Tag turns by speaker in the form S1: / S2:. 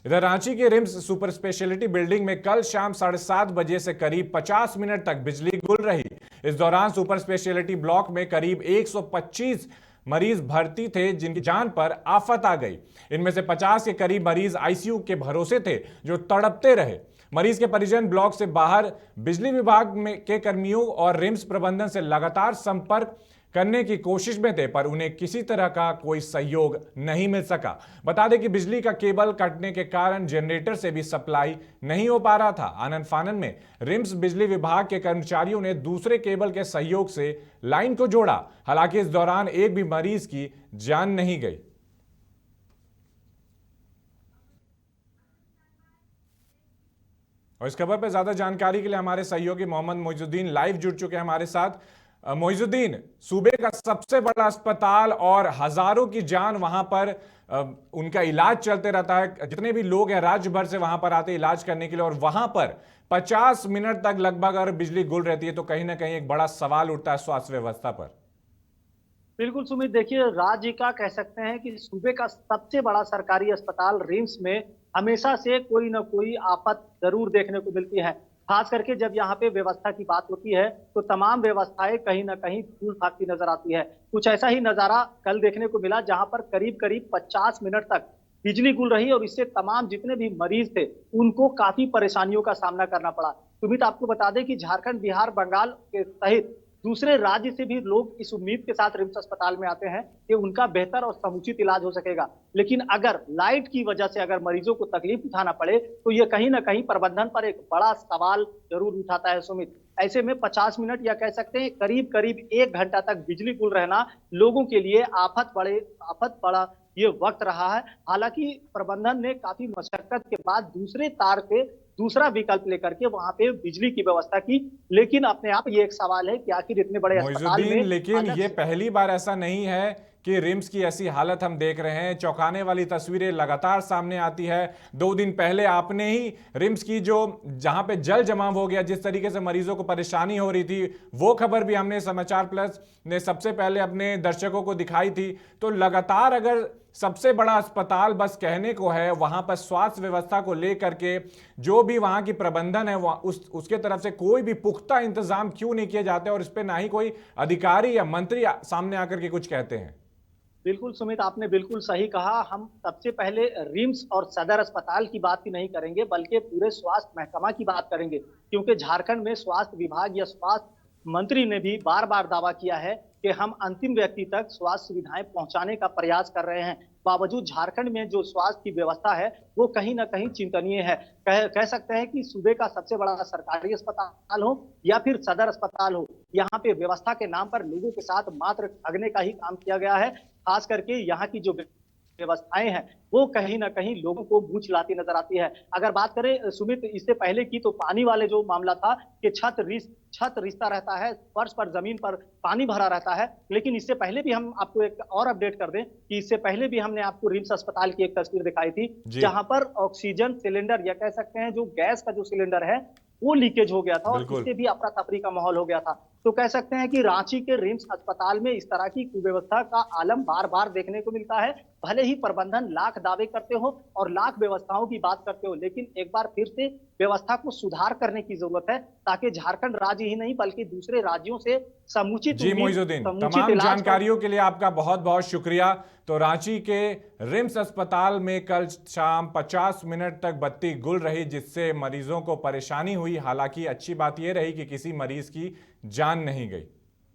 S1: इधर रांची के RIMS super speciality building में कल शाम 7:30 बजे से करीब 50 मिनट तक बिजली गुल रही। इस दौरान सुपर स्पेशलिटी ब्लॉक में करीब 125 मरीज भर्ती थे जिनकी जान पर आफत आ गई। इनमें से 50 के करीब मरीज आईसीयू के भरोसे थे जो तड़पते रहे। मरीज के परिजन ब्लॉक से बाहर बिजली विभाग में के कर्मियों और रिम्स प्रबंधन से लगातार संपर्क करने की कोशिश में थे, पर उन्हें किसी तरह का कोई सहयोग नहीं मिल सका। बता दें कि बिजली का केबल कटने के कारण जनरेटर से भी सप्लाई नहीं हो पा रहा था। आनन फानन में रिम्स बिजली विभाग के कर्मचारियों ने दूसरे केबल के सहयोग से लाइन को जोड़ा। हालांकि इस दौरान एक भी मरीज की जान नहीं गई। और इस खबर पर ज्यादा जानकारी के लिए हमारे सहयोगी मोहम्मद मोइजुद्दीन लाइव जुड़ चुके हैं हमारे साथ। मोइजुद्दीन, सूबे का सबसे बड़ा अस्पताल और हजारों की जान वहां पर उनका इलाज चलते रहता है। जितने भी लोग हैं राज्य भर से वहां पर आते हैं इलाज करने के लिए, और वहां पर 50 मिनट तक लगभग अगर बिजली गुल रहती है तो कहीं ना कहीं एक बड़ा सवाल उठता है स्वास्थ्य व्यवस्था पर।
S2: बिल्कुल सुमित, देखिए राज्य का कह सकते हैं कि सूबे का सबसे बड़ा सरकारी अस्पताल रिम्स में हमेशा से कोई ना कोई आफत जरूर देखने को मिलती है। खास करके जब यहाँ पे व्यवस्था की बात होती है तो तमाम व्यवस्थाएं कहीं ना कहीं फूल फाकती नजर आती है। कुछ ऐसा ही नजारा कल देखने को मिला जहां पर करीब करीब 50 मिनट तक बिजली गुल रही और इससे तमाम जितने भी मरीज थे उनको काफी परेशानियों का सामना करना पड़ा। सुमित, आपको बता दें कि झारखंड, बिहार, बंगाल के सहित दूसरे राज्य से भी लोग इस उम्मीद के साथ रिम्स अस्पताल में आते हैं कि उनका बेहतर और समुचित इलाज हो सकेगा। लेकिन अगर लाइट की वजह से अगर मरीजों को तकलीफ उठाना पड़े तो ये कहीं ना कहीं प्रबंधन पर एक बड़ा सवाल जरूर उठाता है सुमित। ऐसे में 50 मिनट या कह सकते हैं करीब करीब 1 घंटा तक बिजली गुल रहना लोगों के लिए आफत बड़ा ये वक्त रहा है। हालांकि प्रबंधन ने काफी मशक्कत के बाद दूसरे तार पे दूसरा विकल्प लेकर के वहां पे बिजली की व्यवस्था की, लेकिन अपने आप ये एक सवाल है कि आखिर इतने बड़े अस्पताल में
S1: लेकिन ये पहली बार ऐसा नहीं है कि रिम्स की ऐसी हालत हम देख रहे हैं। चौंकाने वाली तस्वीरें लगातार सामने आती है। 2 दिन पहले आपने ही रिम्स की जो जहां पे जल जमाव हो गया, जिस तरीके से मरीजों को परेशानी हो रही थी, वो खबर भी हमने समाचार प्लस ने सबसे पहले अपने दर्शकों को दिखाई थी। तो लगातार अगर सबसे बड़ा अस्पताल बस कहने को है, वहां पर स्वास्थ्य व्यवस्था को लेकर के जो भी वहां की प्रबंधन है उसके तरफ से कोई भी पुख्ता इंतजाम क्यों नहीं किए जाते, और इस पर ना ही कोई अधिकारी या मंत्री सामने आकर के कुछ कहते हैं।
S2: बिल्कुल सुमित, आपने बिल्कुल सही कहा। हम सबसे पहले रिम्स और सदर अस्पताल की बात ही नहीं करेंगे बल्कि पूरे स्वास्थ्य महकमा की बात करेंगे, क्योंकि झारखंड में स्वास्थ्य विभाग या स्वास्थ्य मंत्री ने भी बार बार दावा किया है कि हम अंतिम व्यक्ति तक स्वास्थ्य सुविधाएं पहुंचाने का प्रयास कर रहे हैं। बावजूद झारखंड में जो स्वास्थ्य की व्यवस्था है वो कहीं ना कहीं चिंतनीय है। कह सकते हैं कि सूबे का सबसे बड़ा सरकारी अस्पताल हो या फिर सदर अस्पताल हो, यहाँ पे व्यवस्था के नाम पर लोगों के साथ मात्र ठगने का ही काम किया गया है। खास करके यहाँ की जो व्यवस्थाएं हैं वो कहीं ना कहीं लोगों को मुंह चिल्लाती नजर आती है। अगर बात करें सुमित इससे पहले की, तो पानी वाले जो मामला था कि छत रिश्ता रहता है, फर्श पर जमीन पर पानी भरा रहता है। लेकिन इससे पहले भी हम आपको एक और अपडेट कर दें कि इससे पहले भी हमने आपको रिम्स अस्पताल की एक तस्वीर दिखाई थी जहां पर ऑक्सीजन सिलेंडर या कह सकते हैं जो गैस का जो सिलेंडर है वो लीकेज हो गया था और इससे भी अफरा तफरी का माहौल हो गया था। तो कह सकते हैं कि रांची के रिम्स अस्पताल में इस तरह की कुव्यवस्था का आलम बार बार देखने को मिलता है। भले ही प्रबंधन लाख दावे करते हो और लाख व्यवस्थाओं की बात करते हो, लेकिन एक बार फिर से व्यवस्था को सुधार करने की जरूरत है ताकि झारखंड राज्य ही नहीं बल्कि दूसरे राज्यों से समुचित
S1: मोइजुद्दीन, तमाम जानकारियों के लिए आपका बहुत बहुत शुक्रिया। तो रांची के रिम्स अस्पताल में कल शाम 50 मिनट तक बत्ती गुल रही जिससे मरीजों को परेशानी हुई। हालांकि अच्छी बात यह रही कि किसी मरीज की जान नहीं गई।